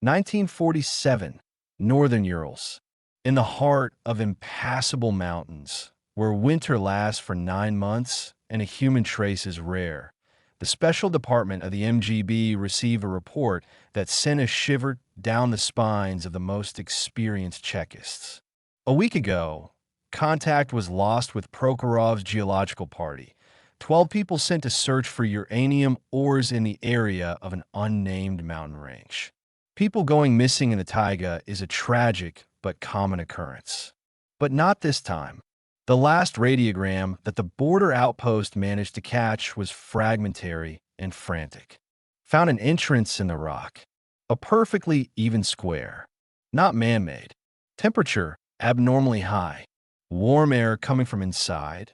1947, Northern Urals. In the heart of impassable mountains, where winter lasts for 9 months and a human trace is rare, the Special Department of the MGB received a report that sent a shiver down the spines of the most experienced Chekists. A week ago, contact was lost with Prokhorov's geological party. 12 people sent to search for uranium ores in the area of an unnamed mountain range. People going missing in the taiga is a tragic but common occurrence. But not this time. The last radiogram that the border outpost managed to catch was fragmentary and frantic. Found an entrance in the rock, a perfectly even square, not man-made. Temperature abnormally high, warm air coming from inside,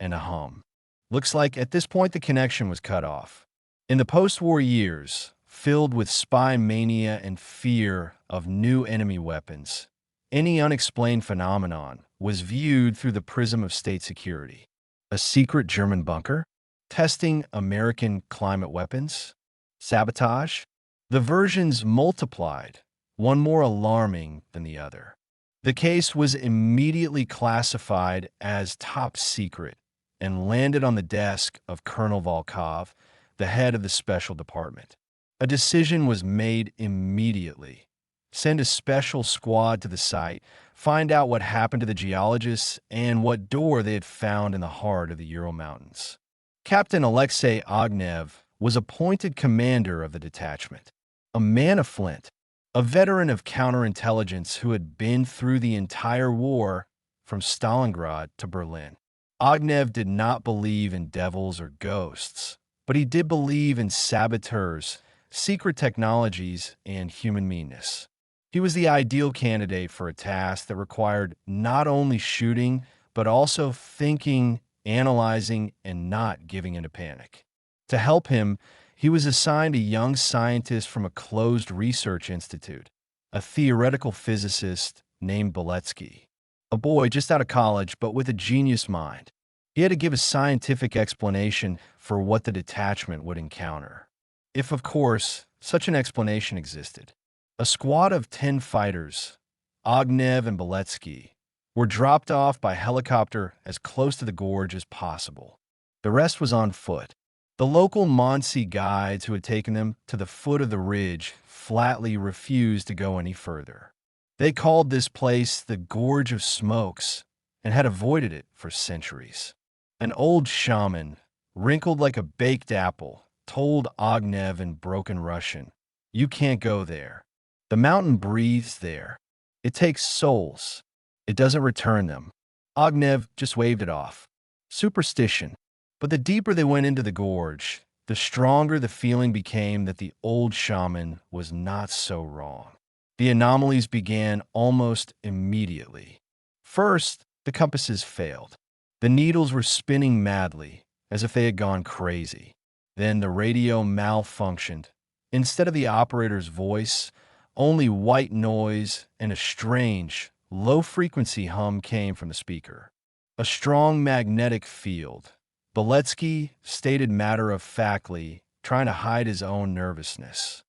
and a hum. Looks like at this point the connection was cut off. In the post-war years, filled with spy mania and fear of new enemy weapons, any unexplained phenomenon was viewed through the prism of state security. A secret German bunker? Testing American climate weapons? Sabotage? The versions multiplied, one more alarming than the other. The case was immediately classified as top secret and landed on the desk of Colonel Volkov, the head of the Special Department. A decision was made immediately. Send a special squad to the site, find out what happened to the geologists and what door they had found in the heart of the Ural Mountains. Captain Ognev was appointed commander of the detachment, a man of flint, a veteran of counterintelligence who had been through the entire war from Stalingrad to Berlin. Ognev did not believe in devils or ghosts, but he did believe in saboteurs, secret technologies, and human meanness. He was the ideal candidate for a task that required not only shooting, but also thinking, analyzing, and not giving into panic. To help him, he was assigned a young scientist from a closed research institute, a theoretical physicist named Beletsky, a boy just out of college but with a genius mind. He had to give a scientific explanation for what the detachment would encounter, if, of course, such an explanation existed. A squad of 10 fighters, Ognev and Beletsky, were dropped off by helicopter as close to the gorge as possible. The rest was on foot. The local Monsey guides who had taken them to the foot of the ridge flatly refused to go any further. They called this place the Gorge of Smokes and had avoided it for centuries. An old shaman, wrinkled like a baked apple, told Ognev in broken Russian, "You can't go there. The mountain breathes there. It takes souls. It doesn't return them." Ognev just waved it off. Superstition. But the deeper they went into the gorge, the stronger the feeling became that the old shaman was not so wrong. The anomalies began almost immediately. First, the compasses failed. The needles were spinning madly, as if they had gone crazy. Then the radio malfunctioned. Instead of the operator's voice, only white noise and a strange, low-frequency hum came from the speaker. A strong magnetic field. Beletsky stated matter-of-factly, trying to hide his own nervousness.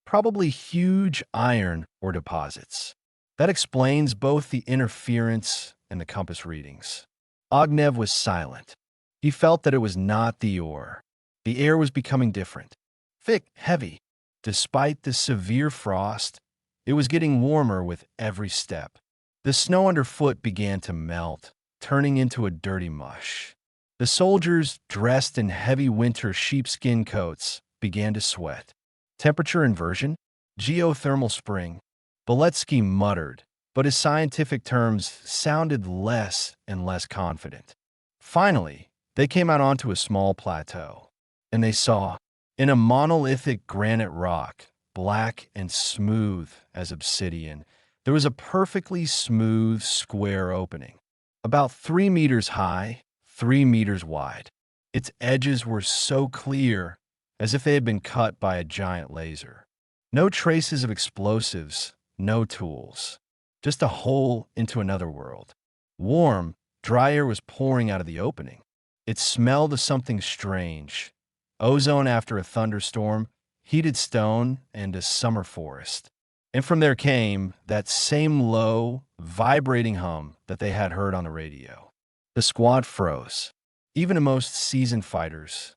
Probably huge iron ore deposits. That explains both the interference and the compass readings. Ognev was silent. He felt that it was not the ore. The air was becoming different. Thick, heavy. Despite the severe frost, it was getting warmer with every step. The snow underfoot began to melt, turning into a dirty mush. The soldiers, dressed in heavy winter sheepskin coats, began to sweat. Temperature inversion? Geothermal spring? Beletsky muttered, but his scientific terms sounded less and less confident. Finally, they came out onto a small plateau, and they saw, in a monolithic granite rock, black and smooth as obsidian, there was a perfectly smooth, square opening, about 3 meters high, 3 meters wide. Its edges were so clear, as if they had been cut by a giant laser. No traces of explosives, no tools. Just a hole into another world. Warm, dry air was pouring out of the opening. It smelled of something strange. Ozone after a thunderstorm, heated stone, and a summer forest. And from there came that same low, vibrating hum that they had heard on the radio. The squad froze. Even the most seasoned fighters,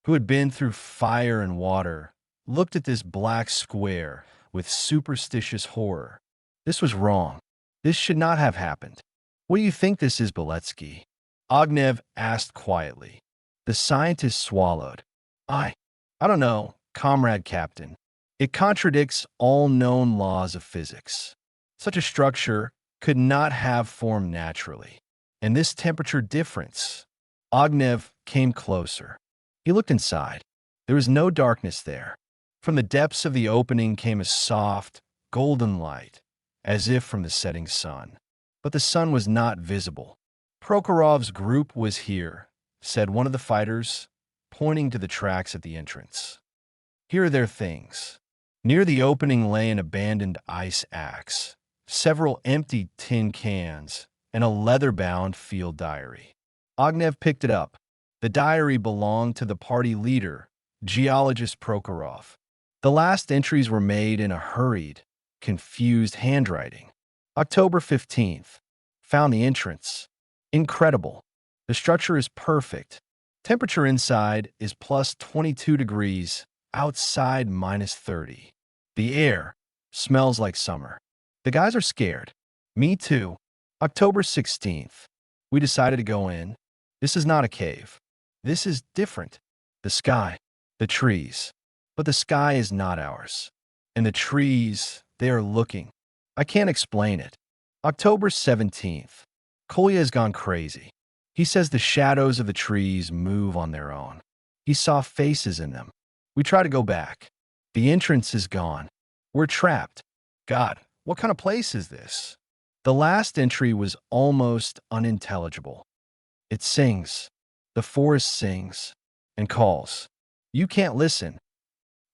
who had been through fire and water, looked at this black square with superstitious horror. This was wrong. This should not have happened. What do you think this is, Beletsky? Ognev asked quietly. The scientist swallowed. I don't know, comrade captain. It contradicts all known laws of physics. Such a structure could not have formed naturally. And this temperature difference. Ognev came closer. He looked inside. There was no darkness there. From the depths of the opening came a soft, golden light, as if from the setting sun. But the sun was not visible. Prokhorov's group was here, said one of the fighters, pointing to the tracks at the entrance. Here are their things. Near the opening lay an abandoned ice axe, several empty tin cans, and a leather-bound field diary. Ognev picked it up. The diary belonged to the party leader, geologist Prokhorov. The last entries were made in a hurried, confused handwriting. October 15th. Found the entrance. Incredible. The structure is perfect. Temperature inside is plus 22 degrees, outside minus 30. The air smells like summer. The guys are scared. Me too. October 16th. We decided to go in. This is not a cave. This is different. The sky, the trees. But the sky is not ours. And the trees, they are looking. I can't explain it. October 17th. Kolya has gone crazy. He says the shadows of the trees move on their own. He saw faces in them. We try to go back. The entrance is gone. We're trapped. God, what kind of place is this? The last entry was almost unintelligible. It sings. The forest sings and calls. You can't listen.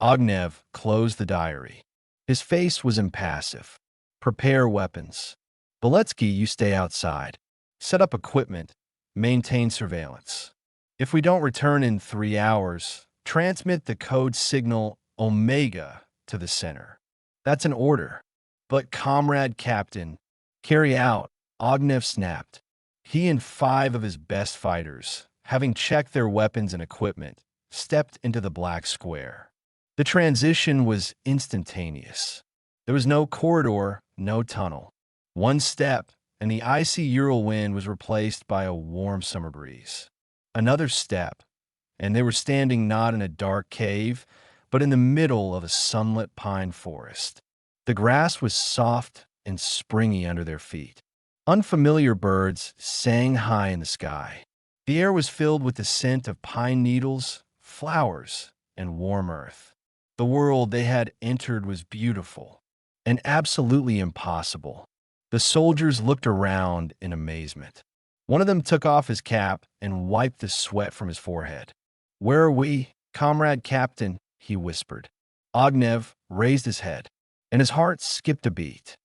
Ognev closed the diary. His face was impassive. Prepare weapons. Beletsky, you stay outside. Set up equipment. Maintain surveillance. If we don't return in 3 hours, transmit the code signal Omega to the center. That's an order. But comrade captain, carry out, Ognev snapped. He and 5 of his best fighters, having checked their weapons and equipment, stepped into the black square. The transition was instantaneous. There was no corridor, no tunnel. One step, and the icy Ural wind was replaced by a warm summer breeze. Another step, and they were standing not in a dark cave, but in the middle of a sunlit pine forest. The grass was soft and springy under their feet. Unfamiliar birds sang high in the sky. The air was filled with the scent of pine needles, flowers, and warm earth. The world they had entered was beautiful and absolutely impossible. The soldiers looked around in amazement. One of them took off his cap and wiped the sweat from his forehead. "Where are we, comrade captain?" he whispered. Ognev raised his head, and his heart skipped a beat.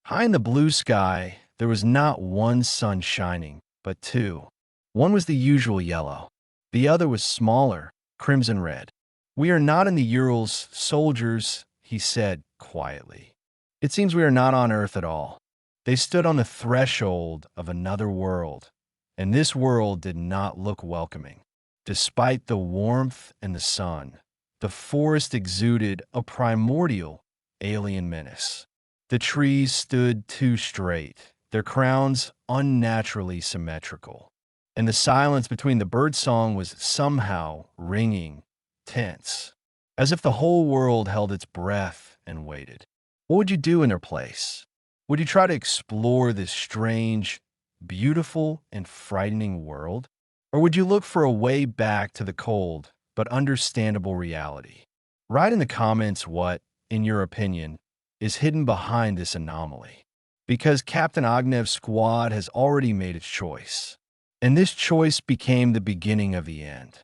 High in the blue sky, there was not one sun shining, but 2. One was the usual yellow. The other was smaller, crimson red. "We are not in the Urals, soldiers," he said quietly. "It seems we are not on Earth at all." They stood on the threshold of another world, and this world did not look welcoming. Despite the warmth and the sun, the forest exuded a primordial, alien menace. The trees stood too straight, their crowns unnaturally symmetrical, and the silence between the birdsong was somehow ringing, tense, as if the whole world held its breath and waited. What would you do in their place? Would you try to explore this strange, beautiful, and frightening world? Or would you look for a way back to the cold but understandable reality? Write in the comments what, in your opinion, is hidden behind this anomaly. Because Captain Ognev's squad has already made its choice. And this choice became the beginning of the end.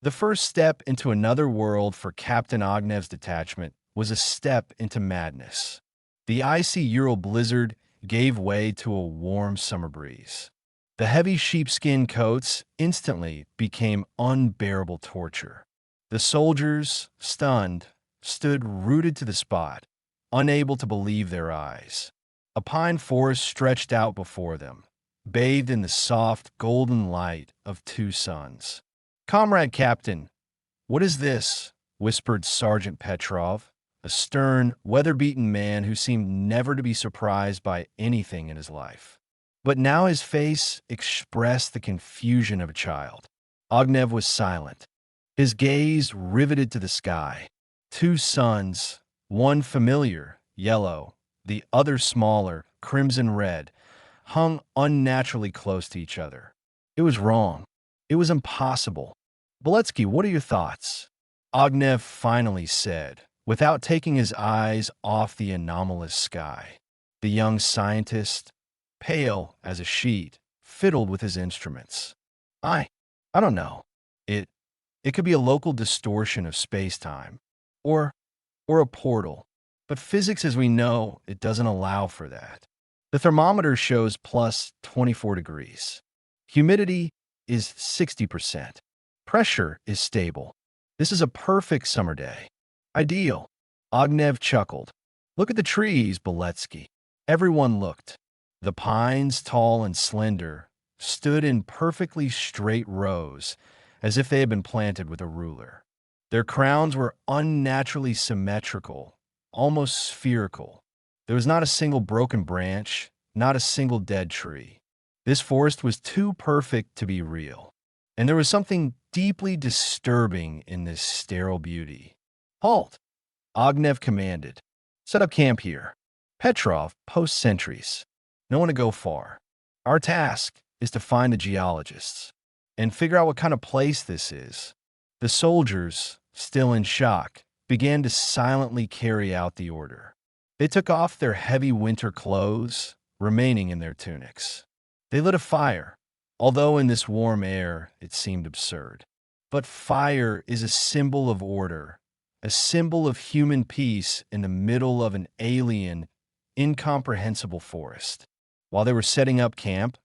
The first step into another world for Captain Ognev's detachment was a step into madness. The icy Ural blizzard gave way to a warm summer breeze. The heavy sheepskin coats instantly became unbearable torture. The soldiers, stunned, stood rooted to the spot, unable to believe their eyes. A pine forest stretched out before them, bathed in the soft, golden light of two suns. "Comrade Captain, what is this?" whispered Sergeant Petrov, a stern, weather-beaten man who seemed never to be surprised by anything in his life. But now his face expressed the confusion of a child. Ognev was silent, his gaze riveted to the sky. Two suns, one familiar, yellow, the other smaller, crimson-red, hung unnaturally close to each other. It was wrong. It was impossible. "Beletsky, what are your thoughts?" Ognev finally said, without taking his eyes off the anomalous sky. The young scientist, pale as a sheet, fiddled with his instruments. I don't know. It could be a local distortion of space-time, or a portal. But physics as we know it doesn't allow for that. The thermometer shows plus 24 degrees. Humidity is 60%. Pressure is stable. This is a perfect summer day. Ideal. Ognev chuckled. "Look at the trees, Beletsky." Everyone looked. The pines, tall and slender, stood in perfectly straight rows, as if they had been planted with a ruler. Their crowns were unnaturally symmetrical, almost spherical. There was not a single broken branch, not a single dead tree. This forest was too perfect to be real. And there was something deeply disturbing in this sterile beauty. "Halt!" Ognev commanded. "Set up camp here. Petrov, post sentries. No one to go far. Our task is to find the geologists and figure out what kind of place this is." The soldiers, still in shock, began to silently carry out the order. They took off their heavy winter clothes, remaining in their tunics. They lit a fire, although in this warm air it seemed absurd. But fire is a symbol of order, a symbol of human peace in the middle of an alien, incomprehensible forest. While they were setting up camp,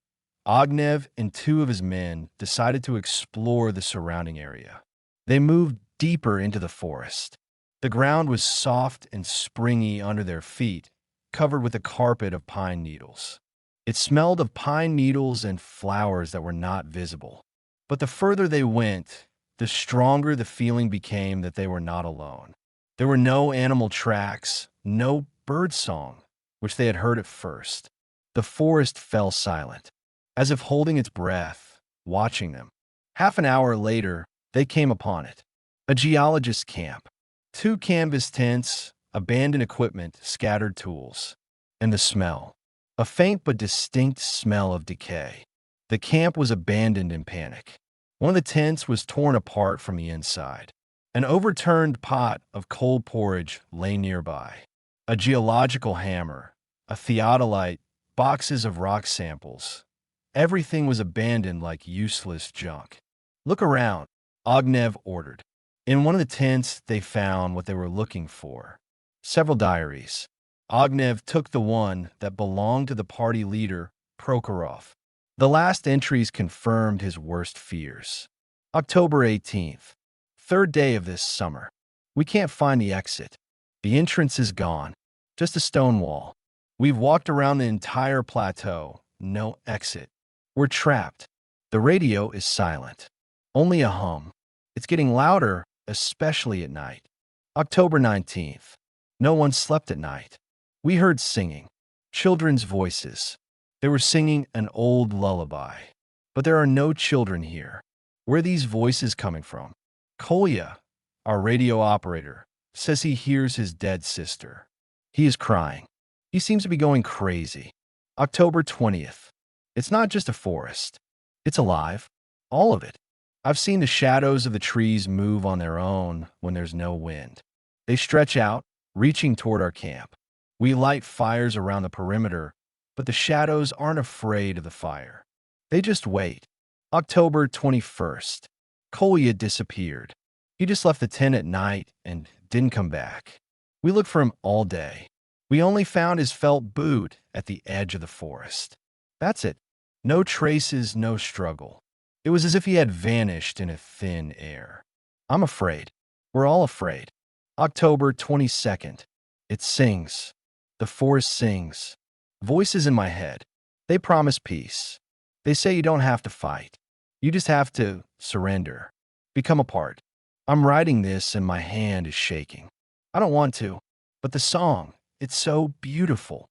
Ognev and two of his men decided to explore the surrounding area. They moved deeper into the forest. The ground was soft and springy under their feet, covered with a carpet of pine needles. It smelled of pine needles and flowers that were not visible. But the further they went, the stronger the feeling became that they were not alone. There were no animal tracks, no bird song, which they had heard at first. The forest fell silent, as if holding its breath, watching them. Half an hour later, they came upon it. A geologist's camp. 2 canvas tents, abandoned equipment, scattered tools. And the smell. A faint but distinct smell of decay. The camp was abandoned in panic. One of the tents was torn apart from the inside. An overturned pot of cold porridge lay nearby. A geological hammer, a theodolite, boxes of rock samples. Everything was abandoned like useless junk. "Look around," Ognev ordered. In one of the tents, they found what they were looking for. Several diaries. Ognev took the one that belonged to the party leader, Prokhorov. The last entries confirmed his worst fears. October 18th. 3rd day of this summer. We can't find the exit. The entrance is gone. Just a stone wall. We've walked around the entire plateau. No exit. We're trapped. The radio is silent. Only a hum. It's getting louder, especially at night. October 19th. No one slept at night. We heard singing. Children's voices. They were singing an old lullaby. But there are no children here. Where are these voices coming from? Kolya, our radio operator, says he hears his dead sister. He is crying. He seems to be going crazy. October 20th. It's not just a forest. It's alive. All of it. I've seen the shadows of the trees move on their own when there's no wind. They stretch out, reaching toward our camp. We light fires around the perimeter, but the shadows aren't afraid of the fire. They just wait. October 21st. Kolya disappeared. He just left the tent at night and didn't come back. We looked for him all day. We only found his felt boot at the edge of the forest. That's it. No traces, no struggle. It was as if he had vanished in a thin air. I'm afraid. We're all afraid. October 22nd. It sings. The forest sings. Voices in my head. They promise peace. They say you don't have to fight. You just have to surrender. Become a part. I'm writing this and my hand is shaking. I don't want to, but the song, it's so beautiful.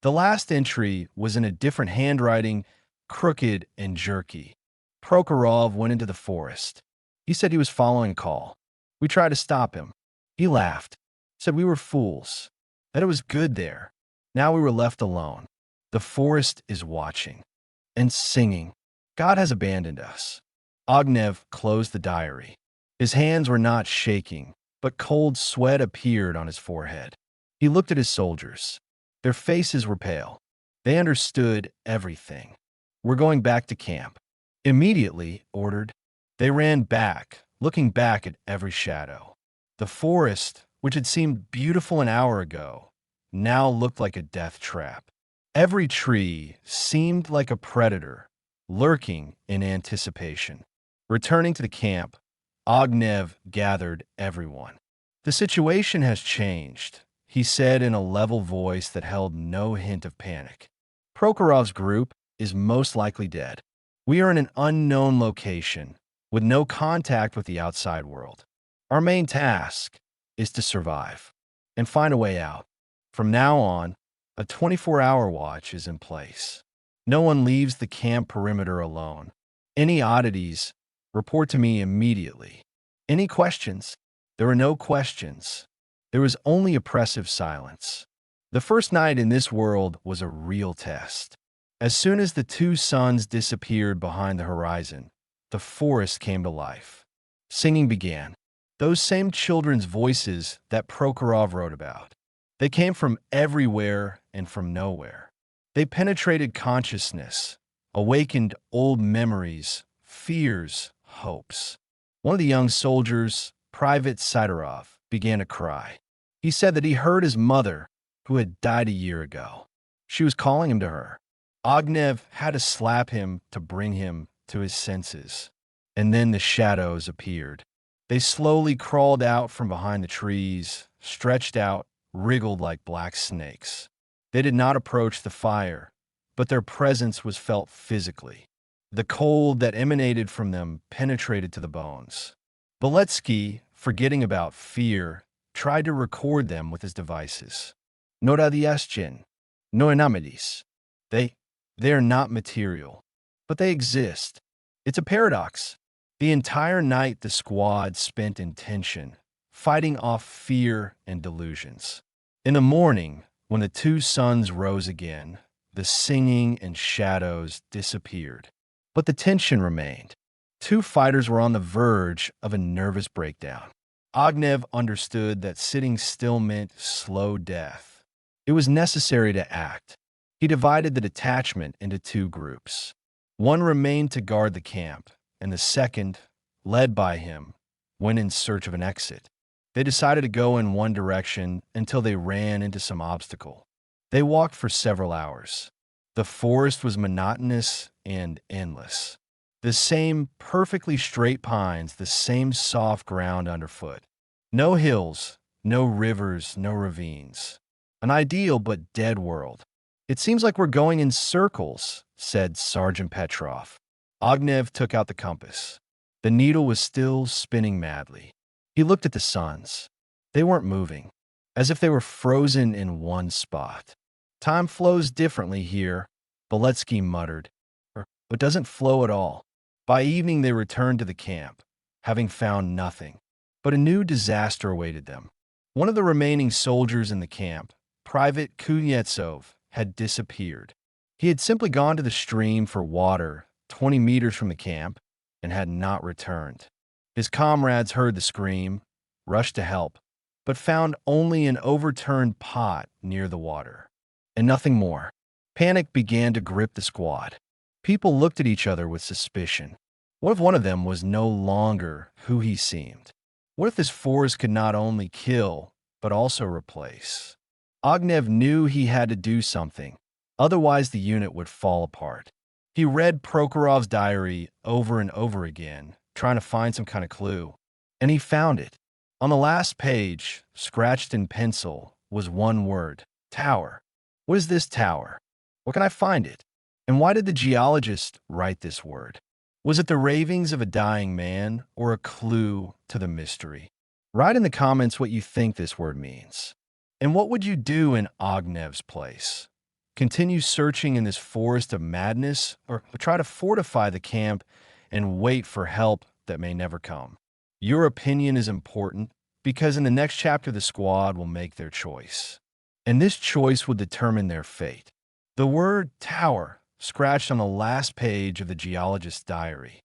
The last entry was in a different handwriting, crooked and jerky. Prokhorov went into the forest. He said he was following a call. We tried to stop him. He laughed, said we were fools, that it was good there. Now we were left alone. The forest is watching and singing. God has abandoned us. Ognev closed the diary. His hands were not shaking, but cold sweat appeared on his forehead. He looked at his soldiers. Their faces were pale. They understood everything. We're going back to camp. Immediately ordered. They ran back, looking back at every shadow. The forest, which had seemed beautiful an hour ago, now looked like a death trap. Every tree seemed like a predator, lurking in anticipation. Returning to the camp, Ognev gathered everyone. The situation has changed, he said in a level voice that held no hint of panic. Prokhorov's group is most likely dead. We are in an unknown location, with no contact with the outside world. Our main task is to survive and find a way out. From now on, a 24-hour watch is in place. No one leaves the camp perimeter alone. Any oddities, report to me immediately. Any questions? There were no questions. There was only oppressive silence. The first night in this world was a real test. As soon as the two suns disappeared behind the horizon, the forest came to life. Singing began. Those same children's voices that Prokhorov wrote about. They came from everywhere and from nowhere. They penetrated consciousness, awakened old memories, fears, hopes. One of the young soldiers, Private Sidorov, began to cry. He said that he heard his mother, who had died a year ago. She was calling him to her. Ognev had to slap him to bring him to his senses. And then the shadows appeared. They slowly crawled out from behind the trees, stretched out, wriggled like black snakes. They did not approach the fire, but their presence was felt physically. The cold that emanated from them penetrated to the bones. Beletsky, forgetting about fear, tried to record them with his devices. No radiation, no anomalous. They are not material, but they exist. It's a paradox. The entire night the squad spent in tension, fighting off fear and delusions. In the morning, when the two suns rose again, the singing and shadows disappeared. But the tension remained. Two fighters were on the verge of a nervous breakdown. Ognev understood that sitting still meant slow death. It was necessary to act. He divided the detachment into two groups. One remained to guard the camp, and the second, led by him, went in search of an exit. They decided to go in one direction until they ran into some obstacle. They walked for several hours. The forest was monotonous and endless. The same perfectly straight pines, the same soft ground underfoot. No hills, no rivers, no ravines. An ideal but dead world. It seems like we're going in circles, said Sergeant Petrov. Ognev took out the compass. The needle was still spinning madly. He looked at the suns. They weren't moving, as if they were frozen in one spot. Time flows differently here, Beletsky muttered, but doesn't flow at all. By evening they returned to the camp, having found nothing. But a new disaster awaited them. One of the remaining soldiers in the camp, Private Kuznetsov, had disappeared. He had simply gone to the stream for water 20 meters from the camp and had not returned. His comrades heard the scream, rushed to help, but found only an overturned pot near the water, and nothing more. Panic began to grip the squad. People looked at each other with suspicion. What if one of them was no longer who he seemed? What if this forest could not only kill, but also replace? Ognev knew he had to do something, otherwise the unit would fall apart. He read Prokhorov's diary over and over again, trying to find some kind of clue. And he found it. On the last page, scratched in pencil, was one word: tower. What is this tower? Where can I find it? And why did the geologist write this word? Was it the ravings of a dying man or a clue to the mystery? Write in the comments what you think this word means. And what would you do in Ognev's place? Continue searching in this forest of madness, or try to fortify the camp and wait for help that may never come? Your opinion is important because in the next chapter, the squad will make their choice. And this choice will determine their fate. The word tower, scratched on the last page of the geologist's diary,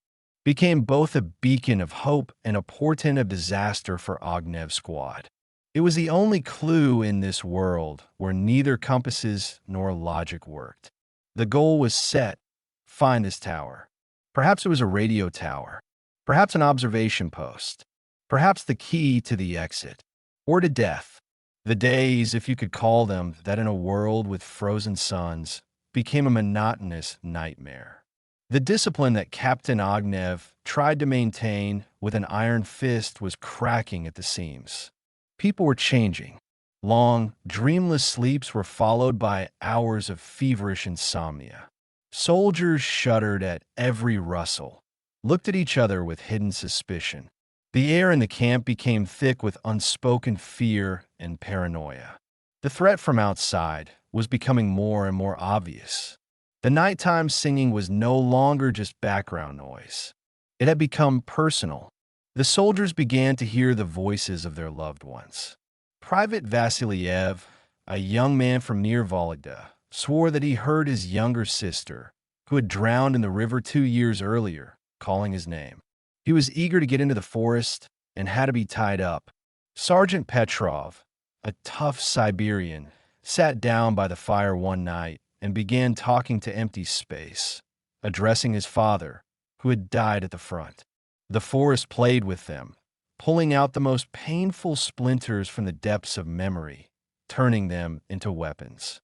became both a beacon of hope and a portent of disaster for Ognev's squad. It was the only clue in this world where neither compasses nor logic worked. The goal was set: find this tower. Perhaps it was a radio tower, perhaps an observation post, perhaps the key to the exit, or to death. The days, if you could call them, that in a world with frozen suns became a monotonous nightmare. The discipline that Captain Ognev tried to maintain with an iron fist was cracking at the seams. People were changing. Long, dreamless sleeps were followed by hours of feverish insomnia. Soldiers shuddered at every rustle, looked at each other with hidden suspicion. The air in the camp became thick with unspoken fear and paranoia. The threat from outside was becoming more and more obvious. The nighttime singing was no longer just background noise. It had become personal. The soldiers began to hear the voices of their loved ones. Private Vasiliev, a young man from near Vologda, swore that he heard his younger sister, who had drowned in the river 2 years earlier, calling his name. He was eager to get into the forest and had to be tied up. Sergeant Petrov, a tough Siberian, sat down by the fire one night and began talking to empty space, addressing his father, who had died at the front. The forest played with them, pulling out the most painful splinters from the depths of memory, turning them into weapons.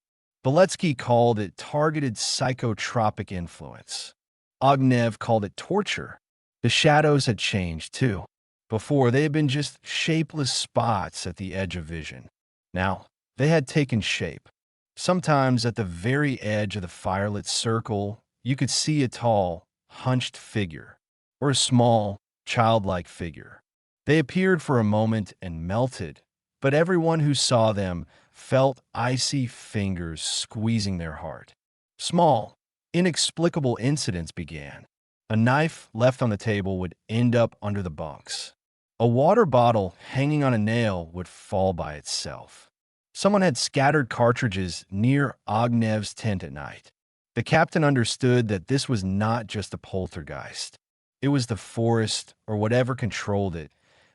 Beletsky called it targeted psychotropic influence. Ognev called it torture. The shadows had changed, too. Before, they had been just shapeless spots at the edge of vision. Now, they had taken shape. Sometimes at the very edge of the firelit circle, you could see a tall, hunched figure, or a small, childlike figure. They appeared for a moment and melted, but everyone who saw them felt icy fingers squeezing their heart. Small, inexplicable incidents began. A knife left on the table would end up under the bunks. A water bottle hanging on a nail would fall by itself. Someone had scattered cartridges near Ognev's tent at night. The captain understood that this was not just a poltergeist. It was the forest, or whatever controlled it,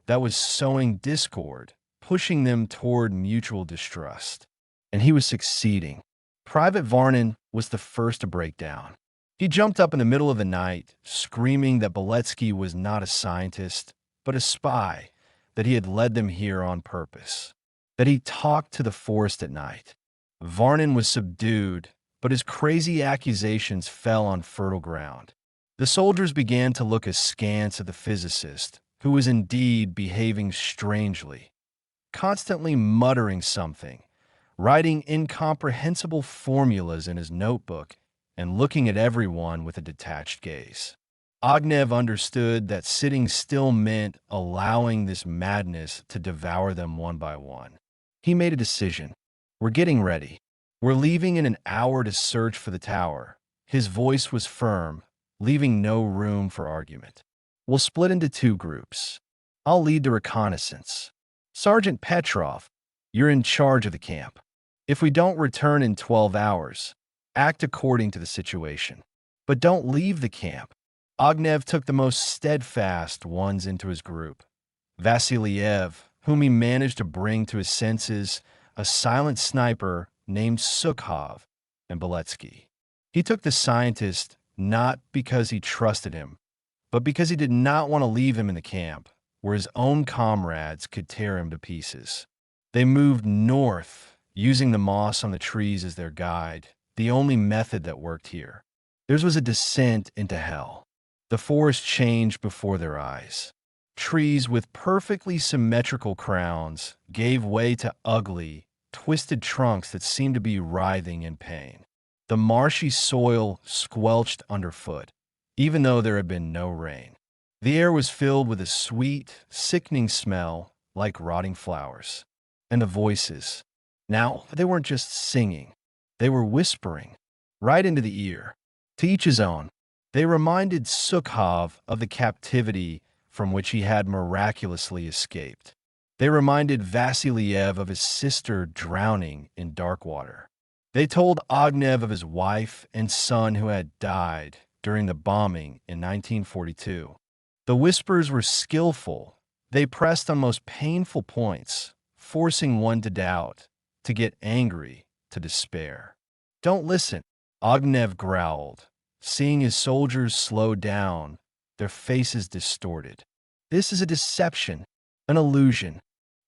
that was sowing discord, pushing them toward mutual distrust. And he was succeeding. Private Varnin was the first to break down. He jumped up in the middle of the night, screaming that Beletsky was not a scientist, but a spy, that he had led them here on purpose, that he talked to the forest at night. Varnin was subdued, but his crazy accusations fell on fertile ground. The soldiers began to look askance at the physicist, who was indeed behaving strangely, constantly muttering something, writing incomprehensible formulas in his notebook, and looking at everyone with a detached gaze. Ognev understood that sitting still meant allowing this madness to devour them one by one. He made a decision. We're getting ready. We're leaving in an hour to search for the tower. His voice was firm, leaving no room for argument. We'll split into 2 groups. I'll lead the reconnaissance. Sergeant Petrov, you're in charge of the camp. If we don't return in 12 hours, act according to the situation. But don't leave the camp. Ognev took the most steadfast ones into his group. Vasiliev, whom he managed to bring to his senses, a silent sniper named Sukhov, and Beletsky. He took the scientist not because he trusted him, but because he did not want to leave him in the camp, where his own comrades could tear him to pieces. They moved north, using the moss on the trees as their guide, the only method that worked here. Theirs was a descent into hell. The forest changed before their eyes. Trees with perfectly symmetrical crowns gave way to ugly, twisted trunks that seemed to be writhing in pain. The marshy soil squelched underfoot, even though there had been no rain. The air was filled with a sweet, sickening smell like rotting flowers. And the voices. Now, they weren't just singing. They were whispering, right into the ear. To each his own. They reminded Sukhov of the captivity from which he had miraculously escaped. They reminded Vasiliev of his sister drowning in dark water. They told Ognev of his wife and son who had died during the bombing in 1942. The whispers were skillful. They pressed on most painful points, forcing one to doubt, to get angry, to despair. "Don't listen," Ognev growled, seeing his soldiers slow down, their faces distorted. "This is a deception, an illusion.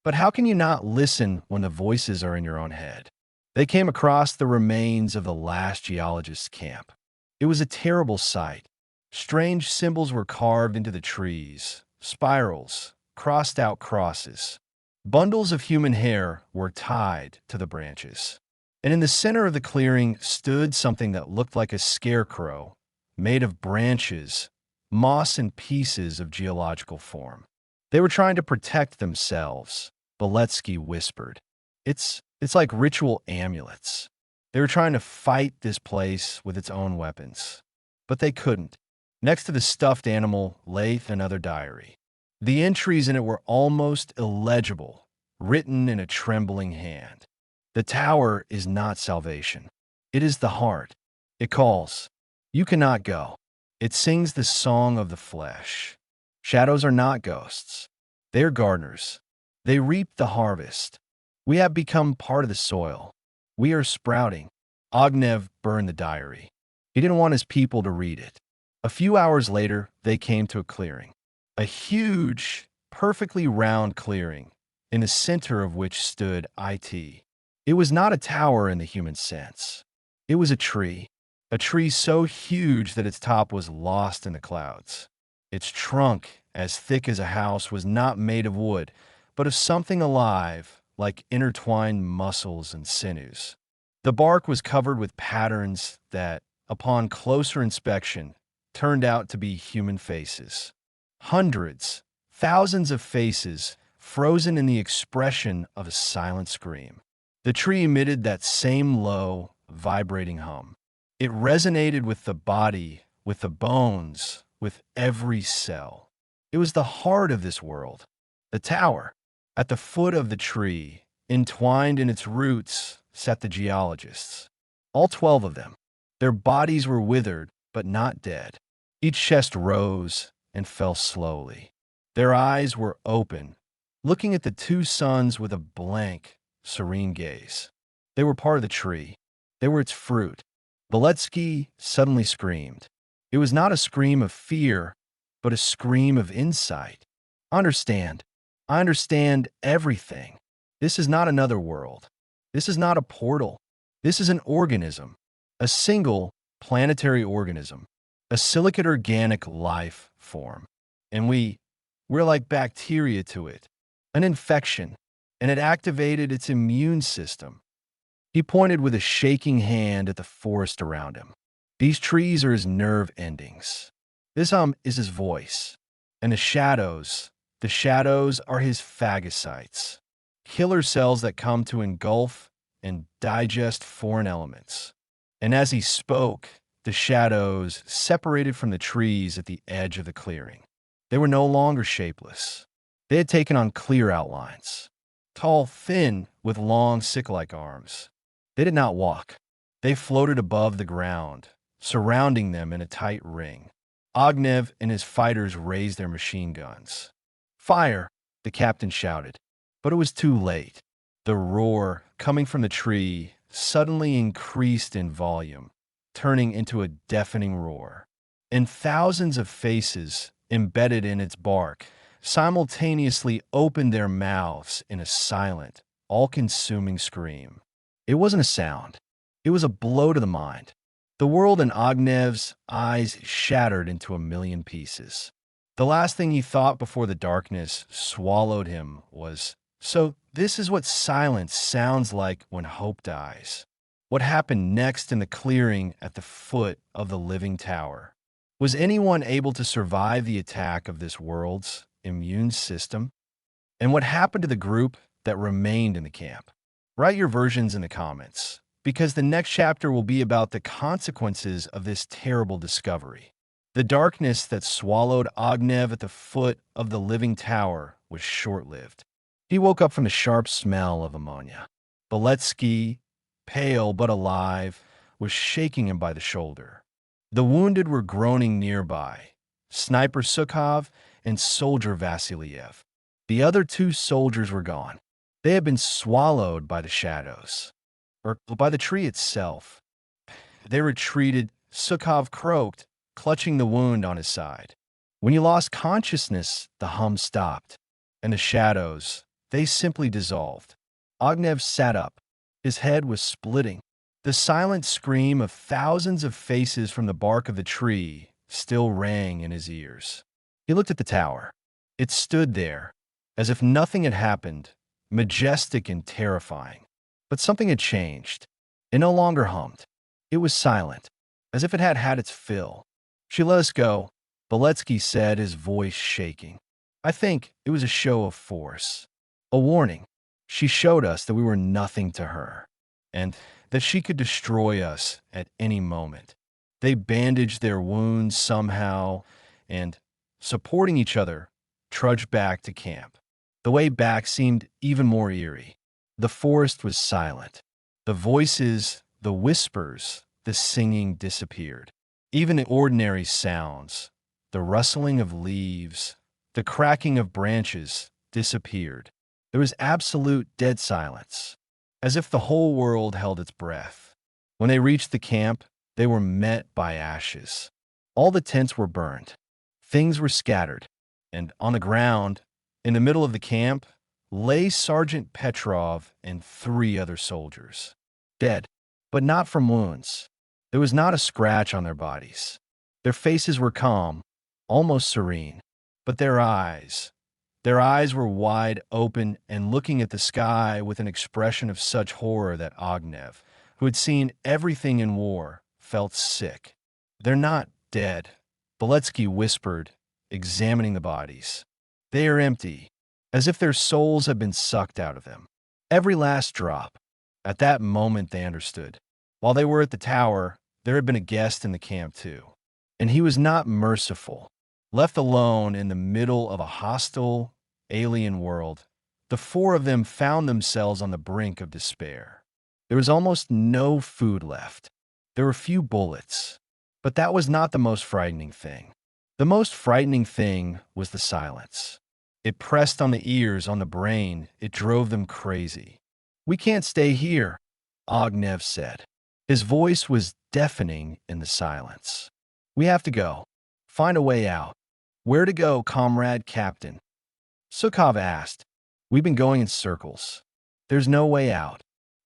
But how can you not listen when the voices are in your own head?" They came across the remains of the last geologist's camp. It was a terrible sight. Strange symbols were carved into the trees, spirals, crossed-out crosses. Bundles of human hair were tied to the branches. And in the center of the clearing stood something that looked like a scarecrow, made of branches, moss, and pieces of geological form. They were trying to protect themselves, Beletsky whispered. It's like ritual amulets. They were trying to fight this place with its own weapons. But they couldn't. Next to the stuffed animal lay another diary. The entries in it were almost illegible, written in a trembling hand. "The tower is not salvation. It is the heart. It calls. You cannot go. It sings the song of the flesh. Shadows are not ghosts. They are gardeners. They reap the harvest. We have become part of the soil. We are sprouting." Ognev burned the diary. He didn't want his people to read it. A few hours later, they came to a clearing. A huge, perfectly round clearing, in the center of which stood IT. It was not a tower in the human sense. It was a tree so huge that its top was lost in the clouds. Its trunk, as thick as a house, was not made of wood, but of something alive, like intertwined muscles and sinews. The bark was covered with patterns that, upon closer inspection, turned out to be human faces. Hundreds, thousands of faces frozen in the expression of a silent scream. The tree emitted that same low, vibrating hum. It resonated with the body, with the bones, with every cell. It was the heart of this world. The tower. At the foot of the tree, entwined in its roots, sat the geologists. All 12 of them. Their bodies were withered, but not dead. Each chest rose and fell slowly. Their eyes were open, looking at the two suns with a blank, serene gaze. They were part of the tree. They were its fruit. Beletsky suddenly screamed. It was not a scream of fear, but a scream of insight. "I understand. I understand everything. This is not another world. This is not a portal. This is an organism. A single planetary organism. A silicate organic life form. And we're like bacteria to it. An infection. And it activated its immune system." He pointed with a shaking hand at the forest around him. "These trees are his nerve endings. This is his voice. And the shadows are his phagocytes. Killer cells that come to engulf and digest foreign elements." And as he spoke, the shadows separated from the trees at the edge of the clearing. They were no longer shapeless. They had taken on clear outlines. Tall, thin, with long sickle-like arms. They did not walk. They floated above the ground, surrounding them in a tight ring. Ognev and his fighters raised their machine guns. "Fire!" the captain shouted. But it was too late. The roar, coming from the tree, suddenly increased in volume, turning into a deafening roar. And thousands of faces, embedded in its bark, simultaneously opened their mouths in a silent, all-consuming scream. It wasn't a sound. It was a blow to the mind. The world in Ognev's eyes shattered into a million pieces. The last thing he thought before the darkness swallowed him was, so this is what silence sounds like when hope dies. What happened next in the clearing at the foot of the living tower? Was anyone able to survive the attack of this world's immune system? And what happened to the group that remained in the camp? Write your versions in the comments, because the next chapter will be about the consequences of this terrible discovery. The darkness that swallowed Ognev at the foot of the living tower was short-lived. He woke up from the sharp smell of ammonia. Beletsky, pale but alive, was shaking him by the shoulder. The wounded were groaning nearby, Sniper Sukhov and Soldier Vasilyev. The other two soldiers were gone. They had been swallowed by the shadows, or by the tree itself. They retreated, Sukhov croaked, clutching the wound on his side. When he lost consciousness, the hum stopped, and the shadows, they simply dissolved. Ognev sat up. His head was splitting. The silent scream of thousands of faces from the bark of the tree still rang in his ears. He looked at the tower. It stood there, as if nothing had happened, majestic and terrifying. But something had changed. It no longer hummed. It was silent, as if it had had its fill. "She let us go," Beletsky said, his voice shaking. "I think it was a show of force. A warning. She showed us that we were nothing to her, and that she could destroy us at any moment." They bandaged their wounds somehow, and, supporting each other, trudged back to camp. The way back seemed even more eerie. The forest was silent. The voices, the whispers, the singing disappeared. Even the ordinary sounds, the rustling of leaves, the cracking of branches, disappeared. There was absolute dead silence, as if the whole world held its breath. When they reached the camp, they were met by ashes. All the tents were burned. Things were scattered, and on the ground, in the middle of the camp, lay Sergeant Petrov and 3 other soldiers. Dead, but not from wounds. There was not a scratch on their bodies. Their faces were calm, almost serene, but their eyes were wide open and looking at the sky with an expression of such horror that Ognev, who had seen everything in war, felt sick. "They're not dead," Beletsky whispered, examining the bodies. "They are empty, as if their souls had been sucked out of them. Every last drop." At that moment they understood. While they were at the tower, there had been a guest in the camp too. And he was not merciful. Left alone in the middle of a hostile, alien world, the 4 of them found themselves on the brink of despair. There was almost no food left. There were few bullets. But that was not the most frightening thing. The most frightening thing was the silence. It pressed on the ears, on the brain. It drove them crazy. "We can't stay here," Ognev said. His voice was deafening in the silence. "We have to go. Find a way out." "Where to go, comrade captain?" Sukhov asked. "We've been going in circles. There's no way out."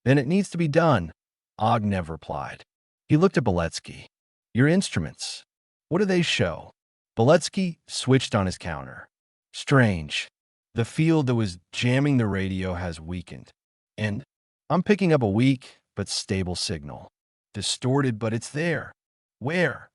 "Then it needs to be done," Ognev replied. He looked at Beletsky. "Your instruments. What do they show?" Beletsky switched on his counter. "Strange. The field that was jamming the radio has weakened. And I'm picking up a weak but stable signal. Distorted, but it's there." "Where?"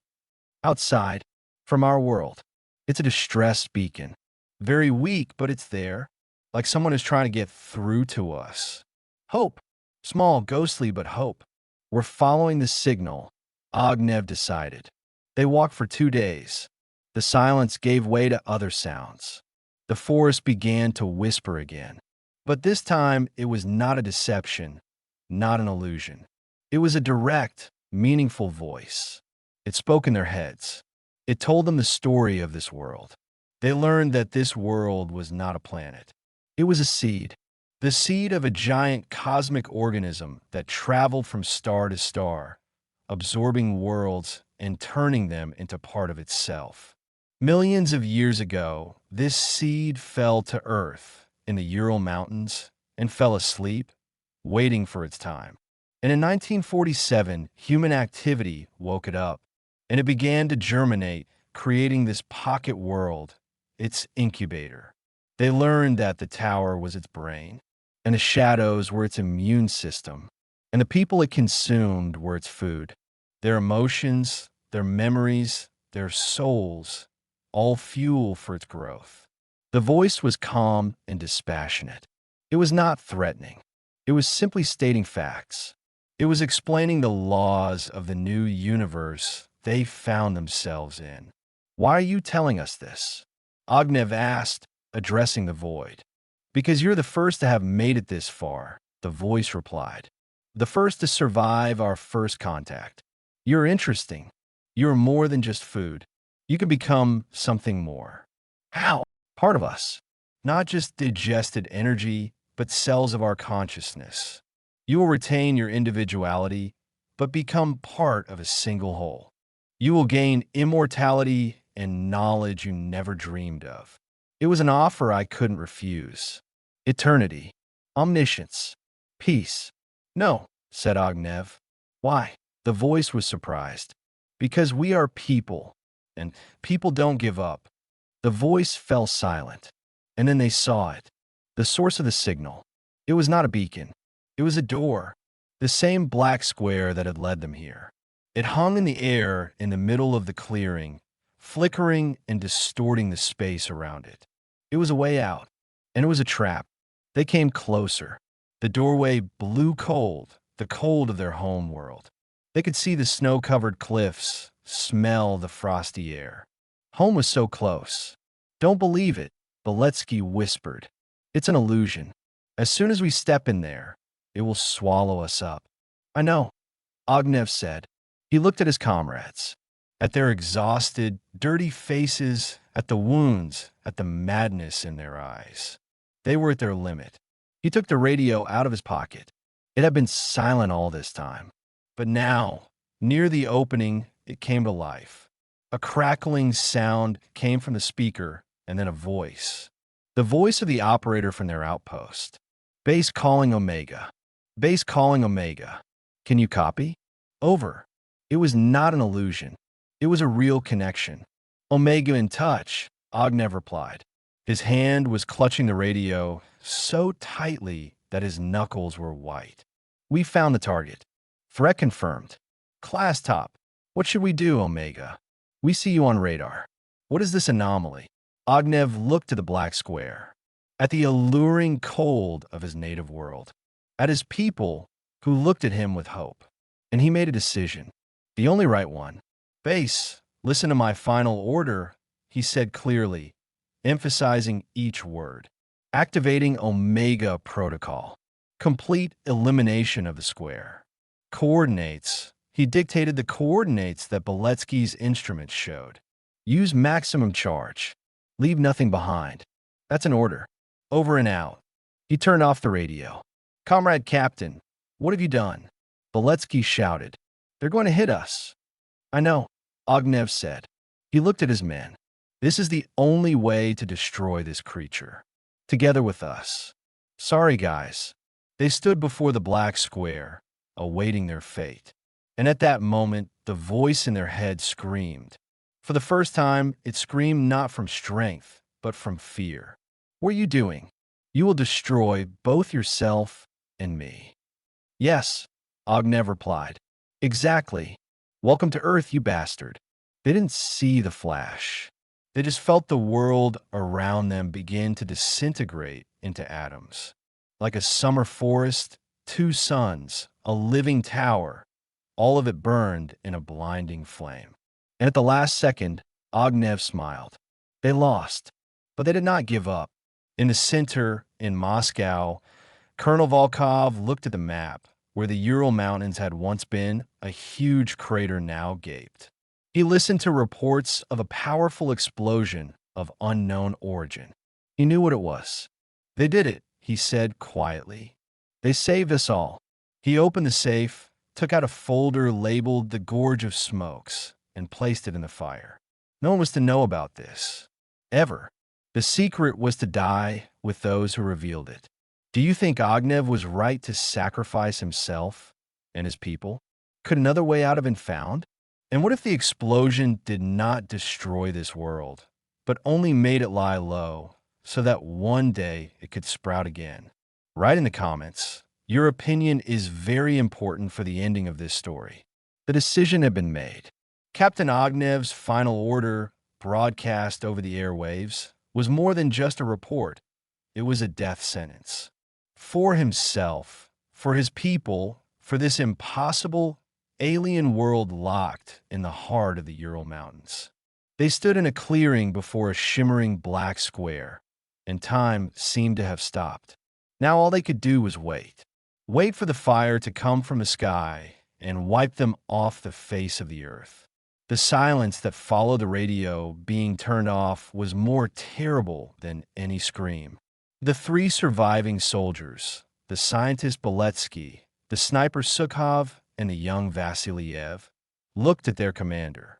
"Outside. From our world. It's a distress beacon. Very weak, but it's there. Like someone is trying to get through to us. Hope. Small, ghostly, but hope." "We're following the signal," Ognev decided. They walked for 2 days. The silence gave way to other sounds. The forest began to whisper again. But this time, it was not a deception, not an illusion. It was a direct, meaningful voice. It spoke in their heads. It told them the story of this world. They learned that this world was not a planet. It was a seed. The seed of a giant cosmic organism that traveled from star to star, absorbing worlds and turning them into part of itself. Millions of years ago, this seed fell to Earth in the Ural Mountains and fell asleep, waiting for its time. And in 1947, human activity woke it up, and it began to germinate, creating this pocket world its incubator. They learned that the tower was its brain, and the shadows were its immune system, and the people it consumed were its food. Their emotions, their memories, their souls, all fuel for its growth. The voice was calm and dispassionate. It was not threatening. It was simply stating facts. It was explaining the laws of the new universe they found themselves in. Why are you telling us this? Ognev asked, addressing the void. Because you're the first to have made it this far, the voice replied. The first to survive our first contact. You're interesting. You're more than just food. You can become something more. How? Part of us. Not just digested energy, but cells of our consciousness. You will retain your individuality, but become part of a single whole. You will gain immortality and knowledge you never dreamed of. It was an offer I couldn't refuse. Eternity, omniscience, peace. No, said Ognev. Why? The voice was surprised. Because we are people, and people don't give up. The voice fell silent, and then they saw it. The source of the signal. It was not a beacon. It was a door, the same black square that had led them here. It hung in the air in the middle of the clearing, flickering and distorting the space around it. It was a way out, and it was a trap. They came closer. The doorway blew cold, the cold of their home world. They could see the snow-covered cliffs, smell the frosty air. Home was so close. Don't believe it, Beletsky whispered. It's an illusion. As soon as we step in there, it will swallow us up. I know, Ognev said. He looked at his comrades, at their exhausted, dirty faces, at the wounds, at the madness in their eyes. They were at their limit. He took the radio out of his pocket. It had been silent all this time. But now, near the opening, it came to life. A crackling sound came from the speaker, and then a voice. The voice of the operator from their outpost. Base calling Omega. Base calling Omega. Can you copy? Over. It was not an illusion. It was a real connection. Omega in touch, Ognev replied. His hand was clutching the radio so tightly that his knuckles were white. We found the target. Threat confirmed. Class top. What should we do, Omega? We see you on radar. What is this anomaly? Ognev looked to the black square, at the alluring cold of his native world, at his people who looked at him with hope. And he made a decision, the only right one. Base, listen to my final order, he said clearly, emphasizing each word. Activating Omega Protocol. Complete elimination of the square. Coordinates. He dictated the coordinates that Beletsky's instruments showed. Use maximum charge. Leave nothing behind. That's an order. Over and out. He turned off the radio. Comrade Captain, what have you done? Beletsky shouted. They're going to hit us. I know, Ognev said. He looked at his men. This is the only way to destroy this creature. Together with us. Sorry, guys. They stood before the black square, awaiting their fate. And at that moment, the voice in their head screamed. For the first time, it screamed not from strength, but from fear. What are you doing? You will destroy both yourself and me. Yes, Ognev replied. Exactly. Welcome to Earth, you bastard. They didn't see the flash. They just felt the world around them begin to disintegrate into atoms. Like a summer forest, two suns, a living tower, all of it burned in a blinding flame. And at the last second, Ognev smiled. They lost, but they did not give up. In the center, in Moscow, Colonel Volkov looked at the map, where the Ural Mountains had once been. A huge crater now gaped. He listened to reports of a powerful explosion of unknown origin. He knew what it was. They did it, he said quietly. They saved us all. He opened the safe, took out a folder labeled The Gorge of Smokes, and placed it in the fire. No one was to know about this. Ever. The secret was to die with those who revealed it. Do you think Ognev was right to sacrifice himself and his people? Could another way out have been found? And what if the explosion did not destroy this world, but only made it lie low so that one day it could sprout again. Write in the comments. Your opinion is very important for the ending of this story. The decision had been made. Captain Ognev's final order, broadcast over the airwaves, was more than just a report. It was a death sentence. For himself, for his people, for this impossible alien world locked in the heart of the Ural Mountains. They stood in a clearing before a shimmering black square, and time seemed to have stopped. Now all they could do was wait. Wait for the fire to come from the sky and wipe them off the face of the earth. The silence that followed the radio being turned off was more terrible than any scream. The three surviving soldiers, the scientist Beletsky, the sniper Sukhov, and the young Vasiliev, looked at their commander.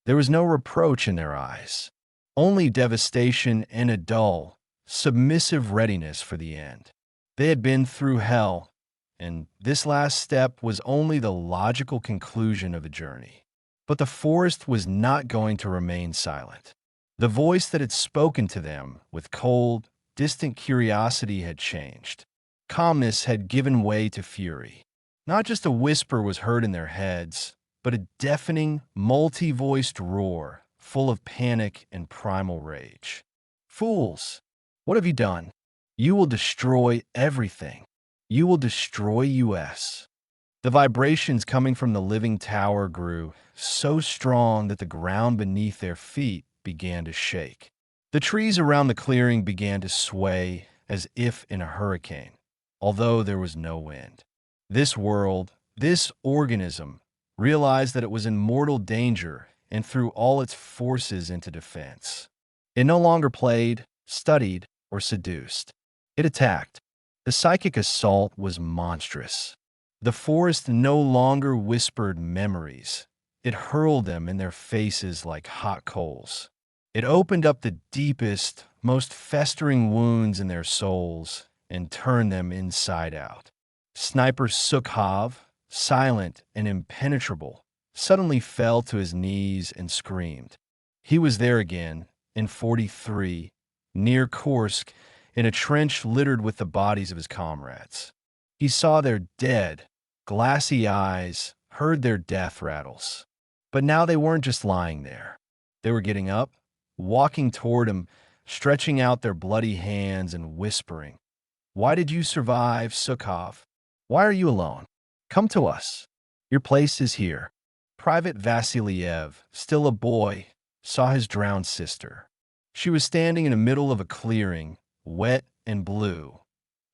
There was no reproach in their eyes, only devastation and a dull, submissive readiness for the end. They had been through hell, and this last step was only the logical conclusion of a journey. But the forest was not going to remain silent. The voice that had spoken to them with cold, distant curiosity had changed. Calmness had given way to fury. Not just a whisper was heard in their heads, but a deafening, multi-voiced roar, full of panic and primal rage. Fools! What have you done? You will destroy everything. You will destroy US. The vibrations coming from the living tower grew so strong that the ground beneath their feet began to shake. The trees around the clearing began to sway as if in a hurricane, although there was no wind. This world, this organism, realized that it was in mortal danger and threw all its forces into defense. It no longer played, studied, or seduced. It attacked. The psychic assault was monstrous. The forest no longer whispered memories. It hurled them in their faces like hot coals. It opened up the deepest, most festering wounds in their souls and turned them inside out. Sniper Sukhov, silent and impenetrable, suddenly fell to his knees and screamed. He was there again, in 43, near Kursk, in a trench littered with the bodies of his comrades. He saw their dead, glassy eyes, heard their death rattles. But now they weren't just lying there. They were getting up, walking toward him, stretching out their bloody hands and whispering, "Why did you survive, Sukhov? Why are you alone? Come to us. Your place is here." Private Vasiliev, still a boy, saw his drowned sister. She was standing in the middle of a clearing, wet and blue,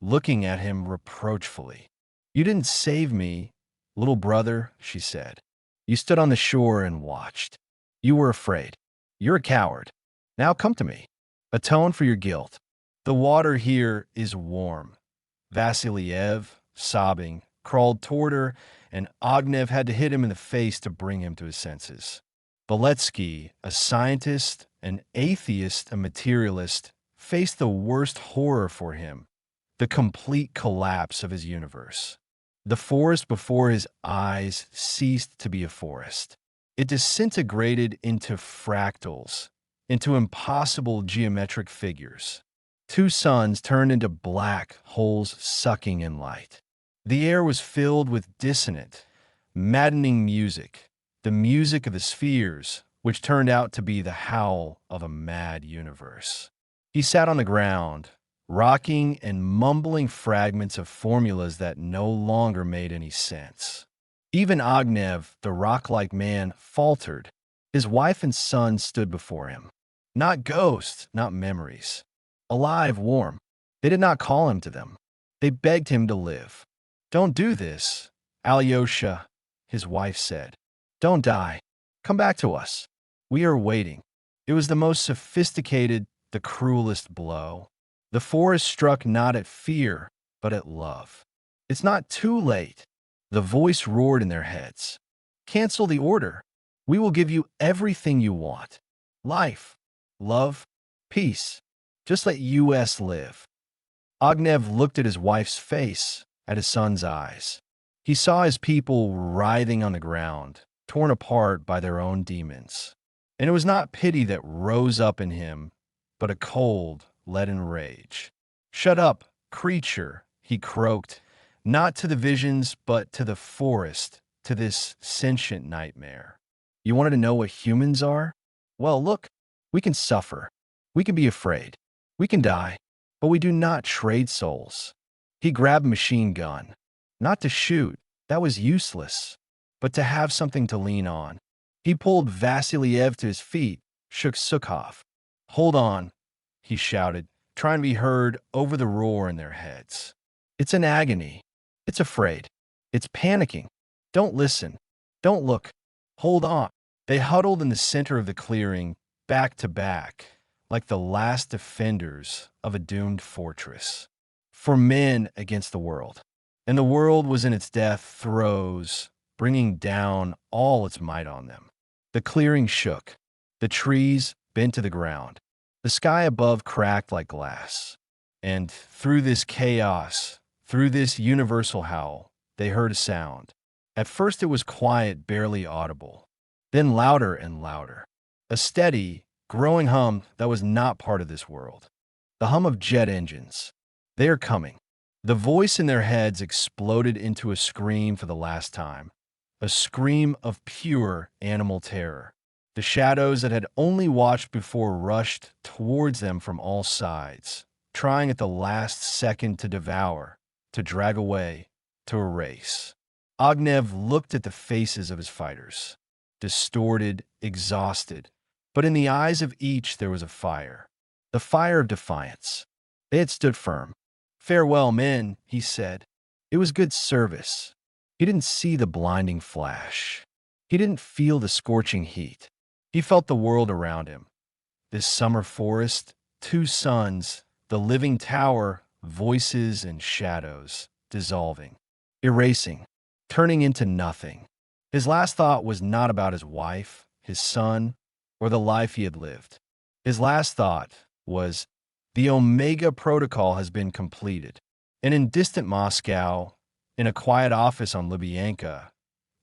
looking at him reproachfully. "You didn't save me, little brother," she said. "You stood on the shore and watched. You were afraid. You're a coward. Now come to me. Atone for your guilt. The water here is warm." Vasiliev, sobbing, crawled toward her, and Ognev had to hit him in the face to bring him to his senses. Beletsky, a scientist, an atheist, a materialist, faced the worst horror for him, the complete collapse of his universe. The forest before his eyes ceased to be a forest. It disintegrated into fractals, into impossible geometric figures. Two suns turned into black holes sucking in light. The air was filled with dissonant, maddening music, the music of the spheres, which turned out to be the howl of a mad universe. He sat on the ground, rocking and mumbling fragments of formulas that no longer made any sense. Even Ognev, the rock-like man, faltered. His wife and son stood before him. Not ghosts, not memories. Alive, warm. They did not call him to them. They begged him to live. "Don't do this, Alyosha," his wife said. "Don't die. Come back to us. We are waiting." It was the most sophisticated, the cruelest blow. The forest struck not at fear, but at love. "It's not too late," the voice roared in their heads. "Cancel the order. We will give you everything you want. Life, love, peace. Just let US live." Ognev looked at his wife's face, at his son's eyes. He saw his people writhing on the ground, torn apart by their own demons. And it was not pity that rose up in him, but a cold, leaden rage. "Shut up, creature," he croaked, "not to the visions, but to the forest, to this sentient nightmare. You wanted to know what humans are? Well, look, we can suffer. We can be afraid. We can die, but we do not trade souls." He grabbed a machine gun. Not to shoot, that was useless, but to have something to lean on. He pulled Vasiliev to his feet, shook Sukhov. "Hold on," he shouted, trying to be heard over the roar in their heads. "It's in agony. It's afraid. It's panicking. Don't listen. Don't look. Hold on." They huddled in the center of the clearing, back to back, like the last defenders of a doomed fortress. For men against the world. And the world was in its death throes, bringing down all its might on them. The clearing shook. The trees bent to the ground. The sky above cracked like glass. And through this chaos, through this universal howl, they heard a sound. At first it was quiet, barely audible. Then louder and louder. A steady, growing hum that was not part of this world. The hum of jet engines. They are coming. The voice in their heads exploded into a scream for the last time. A scream of pure animal terror. The shadows that had only watched before rushed towards them from all sides, trying at the last second to devour, to drag away, to erase. Ognev looked at the faces of his fighters, distorted, exhausted, but in the eyes of each there was a fire, the fire of defiance. They had stood firm. "Farewell, men," he said. It was good service. He didn't see the blinding flash. He didn't feel the scorching heat. He felt the world around him. This summer forest, two suns, the living tower, voices and shadows, dissolving, erasing, turning into nothing. His last thought was not about his wife, his son, or the life he had lived. His last thought was, the Omega Protocol has been completed. And in distant Moscow, in a quiet office on Lubyanka,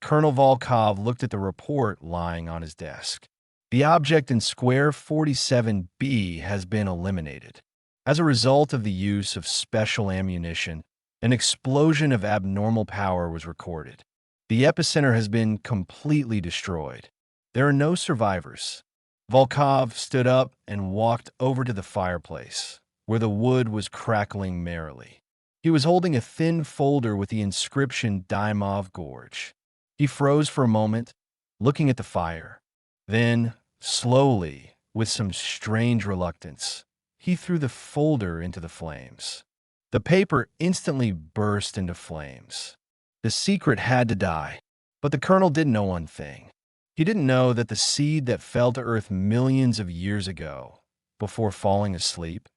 Colonel Volkov looked at the report lying on his desk. The object in square 47B has been eliminated. As a result of the use of special ammunition, an explosion of abnormal power was recorded. The epicenter has been completely destroyed. There are no survivors. Volkov stood up and walked over to the fireplace, where the wood was crackling merrily. He was holding a thin folder with the inscription Dymov Gorge. He froze for a moment, looking at the fire. Then, slowly, with some strange reluctance, he threw the folder into the flames. The paper instantly burst into flames. The secret had to die, but the colonel didn't know one thing. He didn't know that the seed that fell to earth millions of years ago, before falling asleep,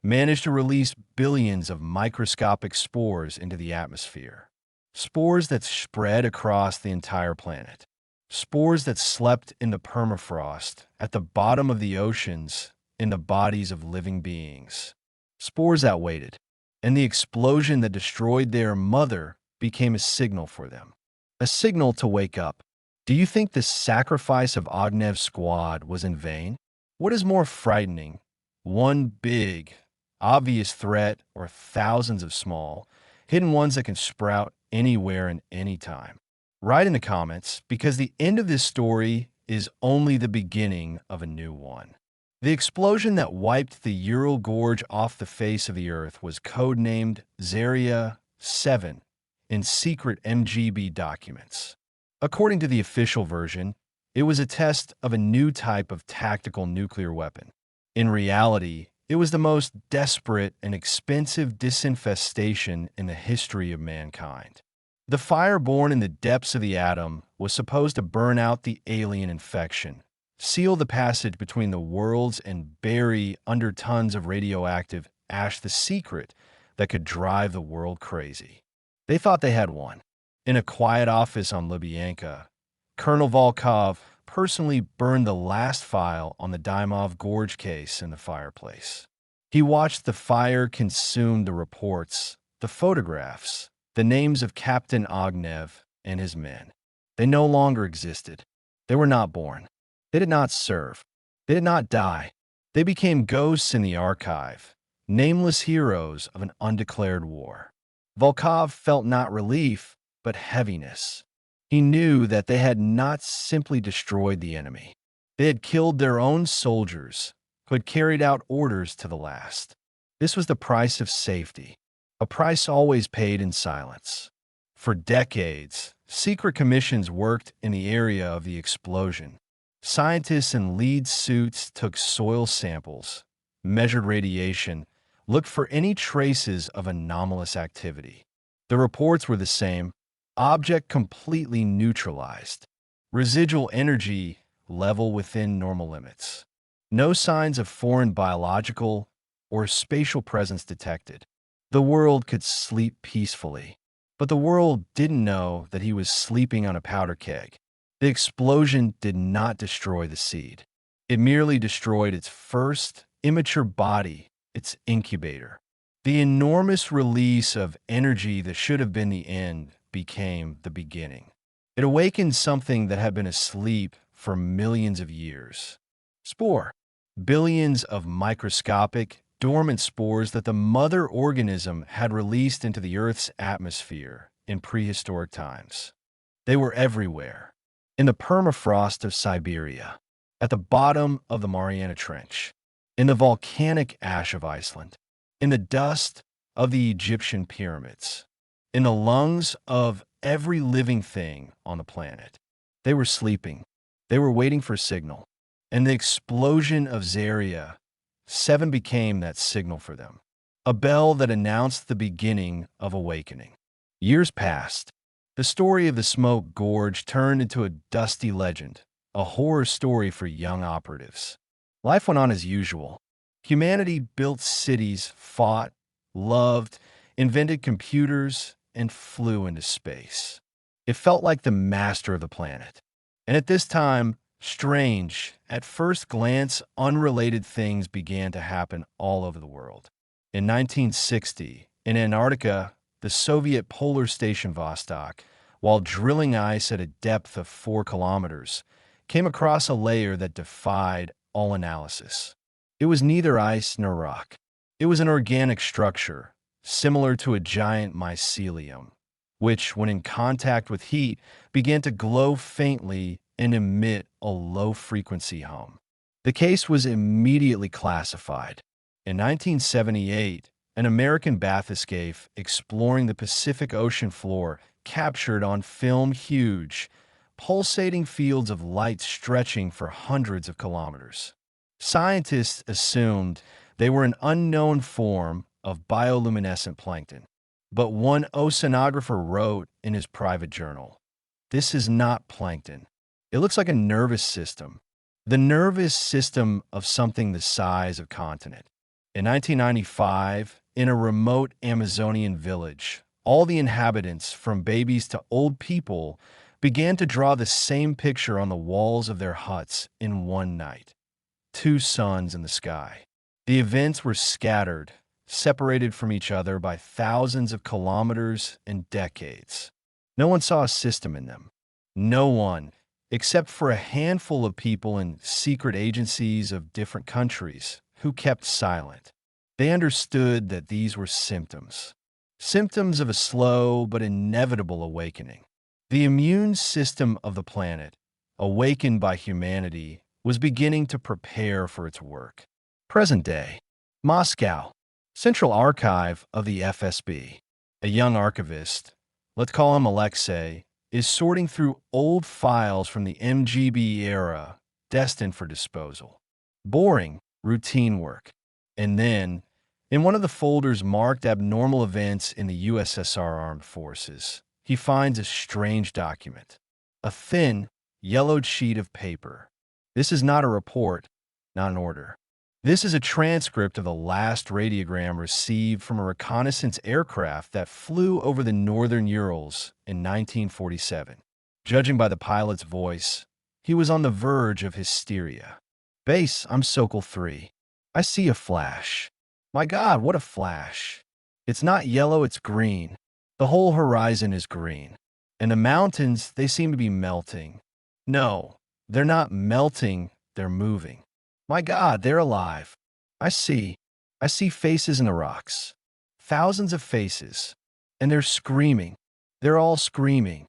managed to release billions of microscopic spores into the atmosphere. Spores that spread across the entire planet. Spores that slept in the permafrost, at the bottom of the oceans, in the bodies of living beings. Spores that waited, and the explosion that destroyed their mother became a signal for them. A signal to wake up. Do you think the sacrifice of Ognev's squad was in vain? What is more frightening, one big, obvious threat or thousands of small, hidden ones that can sprout anywhere and anytime? Write in the comments, because the end of this story is only the beginning of a new one. The explosion that wiped the Ural Gorge off the face of the earth was codenamed Zarya 7 in secret MGB documents. According to the official version, it was a test of a new type of tactical nuclear weapon. In reality, it was the most desperate and expensive disinfestation in the history of mankind. The fire born in the depths of the atom was supposed to burn out the alien infection, seal the passage between the worlds, and bury under tons of radioactive ash the secret that could drive the world crazy. They thought they had one. In a quiet office on Lubyanka, Colonel Volkov personally burned the last file on the Dymov Gorge case in the fireplace. He watched the fire consume the reports, the photographs, the names of Captain Ognev and his men. They no longer existed. They were not born. They did not serve. They did not die. They became ghosts in the archive, nameless heroes of an undeclared war. Volkov felt not relief, but heaviness. He knew that they had not simply destroyed the enemy. They had killed their own soldiers, who had carried out orders to the last. This was the price of safety, a price always paid in silence. For decades, secret commissions worked in the area of the explosion. Scientists in lead suits took soil samples, measured radiation, looked for any traces of anomalous activity. The reports were the same: object completely neutralized, residual energy level within normal limits, no signs of foreign biological or spatial presence detected. The world could sleep peacefully, but the world didn't know that he was sleeping on a powder keg. The explosion did not destroy the seed. It merely destroyed its first immature body, its incubator. The enormous release of energy that should have been the end became the beginning. It awakened something that had been asleep for millions of years. Spore. Billions of microscopic, dormant spores that the mother organism had released into the Earth's atmosphere in prehistoric times. They were everywhere. In the permafrost of Siberia, at the bottom of the Mariana Trench, in the volcanic ash of Iceland, in the dust of the Egyptian pyramids, in the lungs of every living thing on the planet. They were sleeping. They were waiting for a signal. And the explosion of Zaria 7 became that signal for them, a bell that announced the beginning of awakening. Years passed. The story of the smoke gorge turned into a dusty legend, a horror story for young operatives. Life went on as usual. Humanity built cities, fought, loved, invented computers, and flew into space. It felt like the master of the planet. And at this time, strange, at first glance, unrelated things began to happen all over the world. In 1960, in Antarctica, the Soviet polar station Vostok, while drilling ice at a depth of 4 kilometers, came across a layer that defied all analysis. It was neither ice nor rock. It was an organic structure, similar to a giant mycelium, which, when in contact with heat, began to glow faintly and emit a low-frequency hum. The case was immediately classified. In 1978, an American bathyscaphe exploring the Pacific Ocean floor captured on film huge, pulsating fields of light stretching for hundreds of kilometers. Scientists assumed they were an unknown form of bioluminescent plankton. But one oceanographer wrote in his private journal, "This is not plankton. It looks like a nervous system, the nervous system of something the size of a continent." In 1995, in a remote Amazonian village, all the inhabitants, from babies to old people, began to draw the same picture on the walls of their huts in one night: 2 suns in the sky. The events were scattered, separated from each other by thousands of kilometers and decades. No one saw a system in them. No one, except for a handful of people in secret agencies of different countries who kept silent. They understood that these were symptoms. Symptoms of a slow but inevitable awakening. The immune system of the planet, awakened by humanity, was beginning to prepare for its work. Present day. Moscow. Central Archive of the FSB. A young archivist, let's call him Alexei, is sorting through old files from the MGB era destined for disposal. Boring, routine work. And then, in one of the folders marked abnormal events in the USSR Armed Forces, he finds a strange document. A thin, yellowed sheet of paper. This is not a report, not an order. This is a transcript of the last radiogram received from a reconnaissance aircraft that flew over the Northern Urals in 1947. Judging by the pilot's voice, he was on the verge of hysteria. "Base, I'm Sokol 3. I see a flash. My God, what a flash. It's not yellow, it's green. The whole horizon is green. And the mountains, they seem to be melting. No, They're not melting, they're moving. My God, they're alive. I see. I see faces in the rocks. Thousands of faces. And they're screaming. They're all screaming.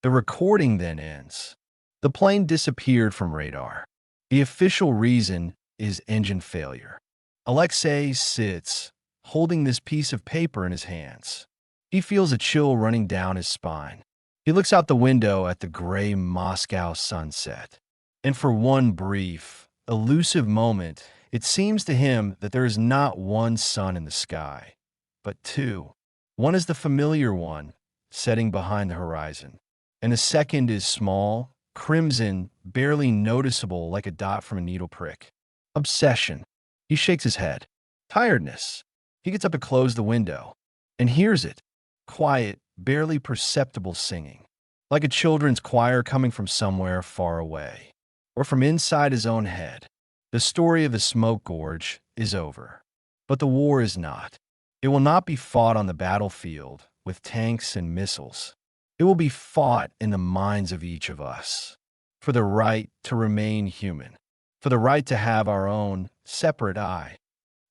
The recording then ends. The plane disappeared from radar. The official reason is engine failure. Alexei sits, holding this piece of paper in his hands. He feels a chill running down his spine. He looks out the window at the gray Moscow sunset. And for one brief, elusive moment, it seems to him that there is not one sun in the sky, but two. One is the familiar one, setting behind the horizon. And the second is small, crimson, barely noticeable like a dot from a needle prick. Obsession. He shakes his head. Tiredness. He gets up to close the window and hears it. Quiet, barely perceptible singing. Like a children's choir coming from somewhere far away. Or from inside his own head. The story of the smoke gorge is over. But the war is not. It will not be fought on the battlefield with tanks and missiles. It will be fought in the minds of each of us, for the right to remain human, for the right to have our own separate I.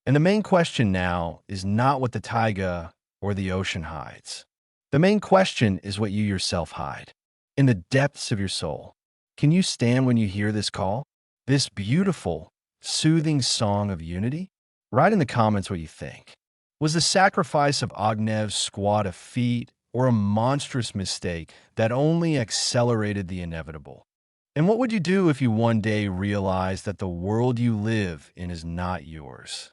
And the main question now is not what the taiga or the ocean hides. The main question is what you yourself hide, in the depths of your soul. Can you stand when you hear this call? This beautiful, soothing song of unity? Write in the comments what you think. Was the sacrifice of Ognev's squad a feat or a monstrous mistake that only accelerated the inevitable? And what would you do if you one day realized that the world you live in is not yours?